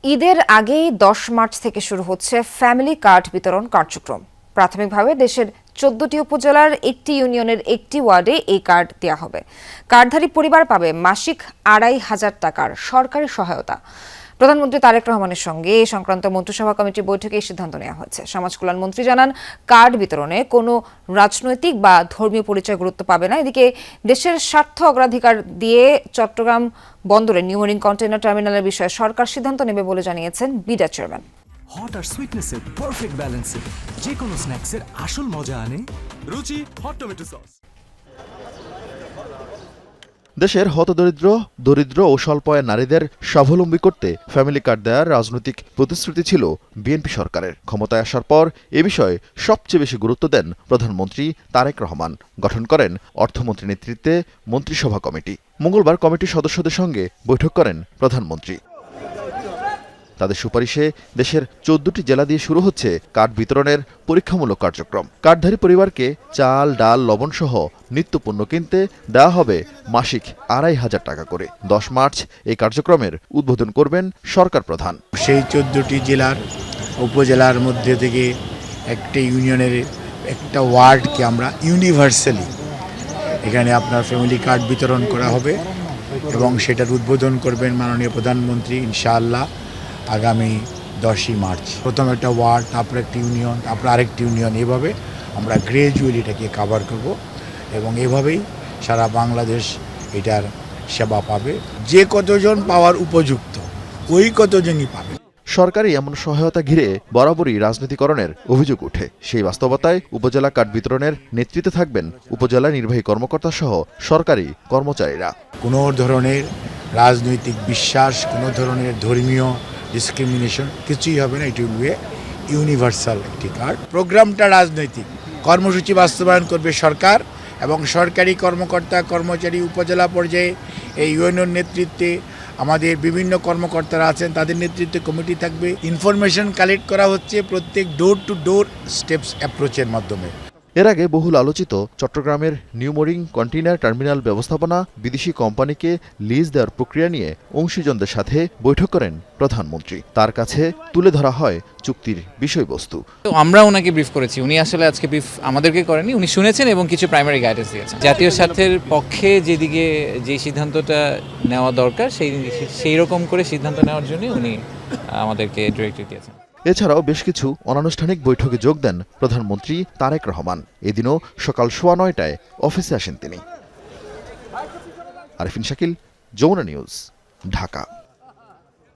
ঈদের আগেই 10 মার্চ থেকে শুরু হচ্ছে ফ্যামিলি কার্ড বিতরণ কার্যক্রম। প্রাথমিকভাবে দেশের 14টি উপজেলার একটি ইউনিয়নের একটি ওয়ার্ডে এই কার্ড দেওয়া হবে। কার্ডধারী পরিবার পাবে মাসিক 2,500 টাকার সরকারি সহায়তা। প্রধানমন্ত্রী তারেক রহমানের সঙ্গে এই সংক্রান্ত মন্ত্রিসভা কমিটির বৈঠকে এই সিদ্ধান্ত নেওয়া হয়েছে। সমাজ কল্যাণ মন্ত্রী জানান, কার্ড বিতরণে কোনো রাজনৈতিক বা ধর্মীয় পরিচয় গুরুত্ব পাবে না। এদিকে দেশের স্বার্থ অগ্রাধিকার দিয়ে চট্টগ্রাম বন্দরে নিউ মেরিন কন্টেইনার টার্মিনালের বিষয়ে সরকার সিদ্ধান্ত নেবে বলে জানিয়েছেন বিডা চেয়ারম্যান। হট আর সুইটনেসের পারফেক্ট ব্যালেন্সে যে কোনো স্ন্যাক্সের আসল মজা আনে রুচি হট টমেটো সস। দেশের হতদরিদ্র, দরিদ্র ও স্বল্প আয়ের নারীদের স্বাবলম্বী করতে ফ্যামিলি কার্ড দেওয়ার রাজনৈতিক প্রতিশ্রুতি ছিল বিএনপি সরকারের। ক্ষমতায় আসার পর এ বিষয়ে সবচেয়ে বেশি গুরুত্ব দেন প্রধানমন্ত্রী তারেক রহমান। গঠন করেন অর্থমন্ত্রীর নেতৃত্বে মন্ত্রিসভা কমিটি। মঙ্গলবার কমিটির সদস্যদের সঙ্গে বৈঠক করেন প্রধানমন্ত্রী। তাদের সুপারিশে দেশের 14টি জেলা দিয়ে শুরু হচ্ছে কার্ড বিতরণের পরীক্ষামূলক কার্যক্রম। কার্ডধারী পরিবারকে চাল, ডাল, লবণ সহ নিত্যপণ্য কিনতে দেওয়া হবে মাসিক 2,500 টাকা করে। 10 মার্চ এই কার্যক্রমের উদ্বোধন করবেন সরকার প্রধান। সেই 14টি জেলার উপজেলার মধ্যে থেকে একটা ইউনিয়নের একটা ওয়ার্ডকে আমরা ইউনিভার্সালি এখানে আপনার ফ্যামিলি কার্ড বিতরণ করা হবে এবং সেটার উদ্বোধন করবেন মাননীয় প্রধানমন্ত্রী ইনশাআল্লাহ আগামী 10ই মার্চ। প্রথম একটা ওয়ার্ড, তারপর একটা ইউনিয়ন, তারপর আরেকটি ইউনিয়ন, এভাবে আমরা গ্র্যাজুয়ালি এটাকে কাভার করব এবং এভাবেই সারা বাংলাদেশ এটার সেবা পাবে। যে কতজন পাওয়ার উপযুক্ত ওই কতজনই পাবে। সরকারি এমন সহায়তা ঘিরে বরাবরই রাজনীতিকরণের অভিযোগ ওঠে। সেই বাস্তবতায় উপজেলা কার্ড বিতরণের নেতৃত্বে থাকবেন উপজেলা নির্বাহী কর্মকর্তা সহ সরকারি কর্মচারীরা। কোনো ধরনের রাজনৈতিক বিশ্বাস, কোনো ধরনের ধর্মীয় ডিসক্রিমিনেশন কিছুই হবে না। এটি হল ইউনিভার্সাল একটি কার্ড। প্রোগ্রামটা রাজনৈতিক, কর্মসূচি বাস্তবায়ন করবে সরকার এবং সরকারি কর্মকর্তা কর্মচারী উপজেলা পর্যায়ে এই ইউনিয়ন নেতৃত্বে আমাদের বিভিন্ন কর্মকর্তারা আছেন, তাদের নেতৃত্বে কমিটি থাকবে। ইনফরমেশন কালেক্ট করা হচ্ছে প্রত্যেক ডোর টু ডোর স্টেপস অ্যাপ্রোচের মাধ্যমে। এর আগে বহুল আলোচিত চট্টগ্রামের নিউ মেরিন কন্টেইনার টার্মিনাল ব্যবস্থাপনা বিদেশি কোম্পানিকে লিজ দেওয়ার প্রক্রিয়া নিয়ে অংশীজনদের সাথে বৈঠক করেন প্রধানমন্ত্রী। তার কাছে তুলে ধরা হয় চুক্তির বিষয়বস্তু। তো আমরা ওনাকে ব্রিফ করেছি, উনি আসলে আজকে ব্রিফ আমাদেরকে করেনি, উনি শুনেছেন এবং কিছু প্রাইমারি গাইডেন্স দিয়েছেন। জাতীয় স্বার্থের পক্ষে যেদিকে যে সিদ্ধান্তটা নেওয়া দরকার সেই রকম করে সিদ্ধান্ত নেওয়ার জন্য উনি আমাদেরকে ডিরেক্টিভ দিয়েছেন। এছাড়াও বেশ কিছু অনানুষ্ঠানিক বৈঠকে যোগ দেন প্রধানমন্ত্রী তারেক রহমান। এদিনও সকাল 9:15টায় অফিসে আসেন তিনি। আরিফিন শাকিল, যমুনা নিউজ, ঢাকা।